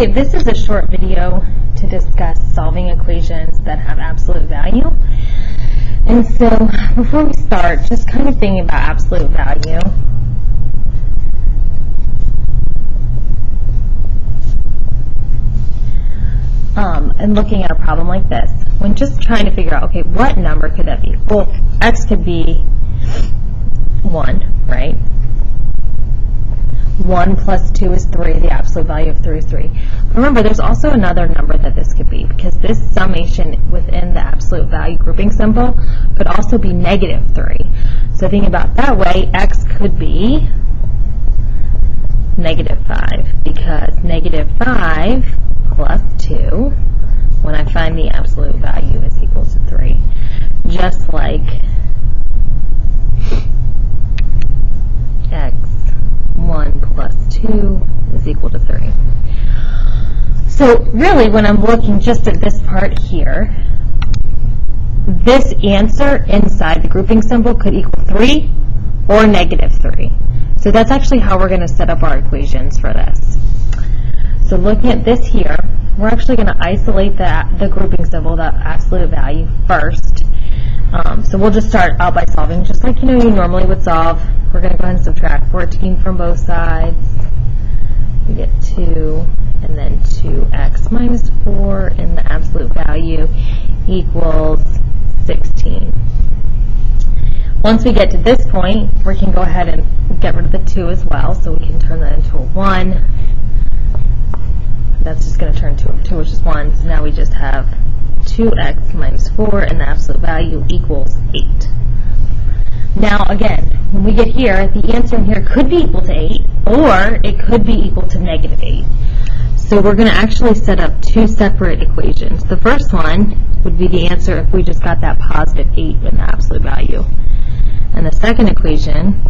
Okay, this is a short video to discuss solving equations that have absolute value. And so before we start, just kind of thinking about absolute value. And looking at a problem like this, when just trying to figure out, okay, what number could that be? Well, x could be 1, right? 1 plus 2 is 3. The absolute value of 3 is 3. Remember, there's also another number that this could be, because this summation within the absolute value grouping symbol could also be negative 3. So thinking about it that way, x could be negative 5, because negative 5 plus 2, when I find the absolute value, is equal to 3. Just like x 1 plus 2 is equal to 3. So really, when I'm looking just at this part here, this answer inside the grouping symbol could equal 3 or negative 3. So that's actually how we're going to set up our equations for this. So looking at this here, we're actually going to isolate the grouping symbol, the absolute value, first. So we'll just start out by solving just like you normally would solve. We're going to go ahead and subtract 14 from both sides. We get 2, and then 2x minus 4, and the absolute value equals 16. Once we get to this point, we can go ahead and get rid of the 2 as well, so we can turn that into a 1. That's just going to turn to a 2, which is 1. So now we just have 2x minus 4, and the absolute value equals 8. Now, again, when we get here, the answer in here could be equal to 8, or it could be equal to negative 8. So we're going to actually set up two separate equations. The first one would be the answer if we just got that positive 8 in the absolute value. And the second equation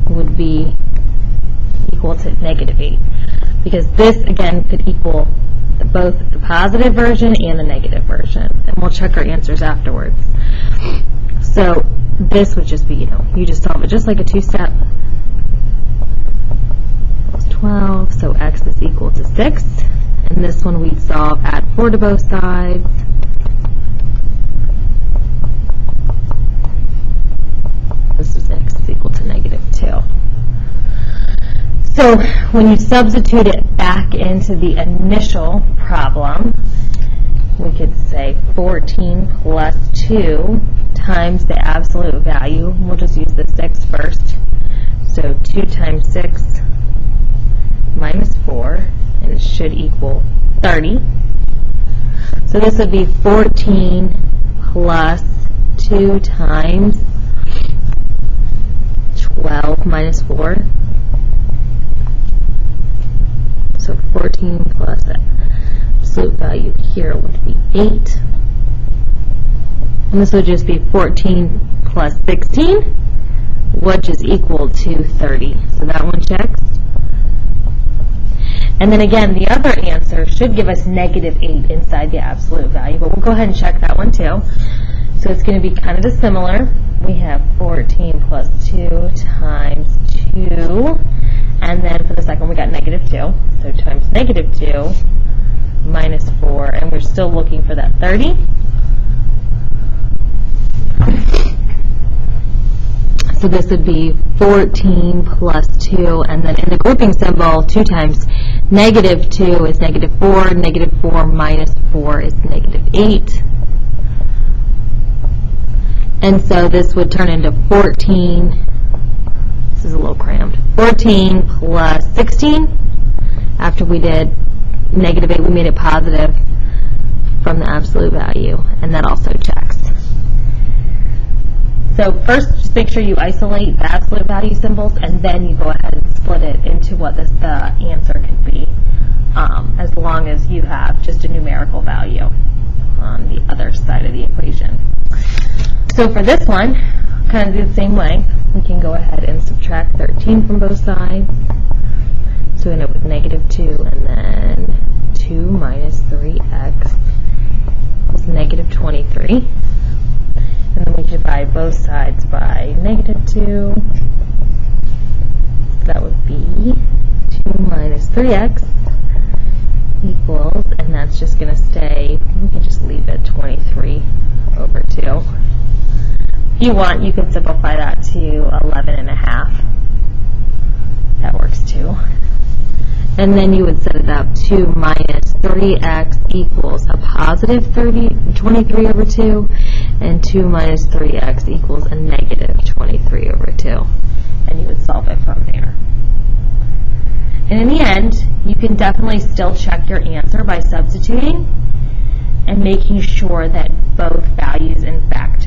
would be equal to negative 8. Because this, again, could equal both the positive version and the negative version. And we'll check our answers afterwards. So this would just be, you just solve it just like a two-step. 12, so x is equal to 6. And this one we'd solve, add 4 to both sides. This is x is equal to negative 2. So when you substitute it back into the initial problem, we could say 14 plus 2 times the absolute value. We'll just use the 6 first. So 2 times 6 minus 4, and it should equal 30. So this would be 14 plus 2 times 12 minus 4. So 14 plus the absolute value here would be 8. And this would just be 14 plus 16, which is equal to 30. So that one checks. And then again, the other answer should give us negative 8 inside the absolute value, but we'll go ahead and check that one too. So it's going to be kind of similar. We have 14 plus 2 times 2. And then for the second, we got negative 2. So times negative 2 minus 4. And we're still looking for that 30. So this would be 14 plus 2. And then in the grouping symbol, 2 times negative 2 is negative 4. Negative 4 minus 4 is negative 8. And so this would turn into 14. This is a little crammed. 14 plus 16. After we did negative 8, we made it positive from the absolute value, and that also checks. So first, just make sure you isolate the absolute value symbols, and then you go ahead and split it into what the answer could be, as long as you have just a numerical value on the other side of the equation. So for this one, kind of do the same way. We can go ahead and subtract 13 from both sides. So we end up with negative 2, and then 2 minus 3x is negative 23. And then we divide both sides by negative 2. That would be 2 minus 3x going to stay, we can just leave it 23 over 2. If you want, you can simplify that to 11.5. That works too. And then you would set it up 2 minus 3x equals a positive 23 over 2, and 2 minus 3x equals a negative 23 over 2. And you would solve it from there. And in the end, you can definitely still check your answer by substituting and making sure that both values in fact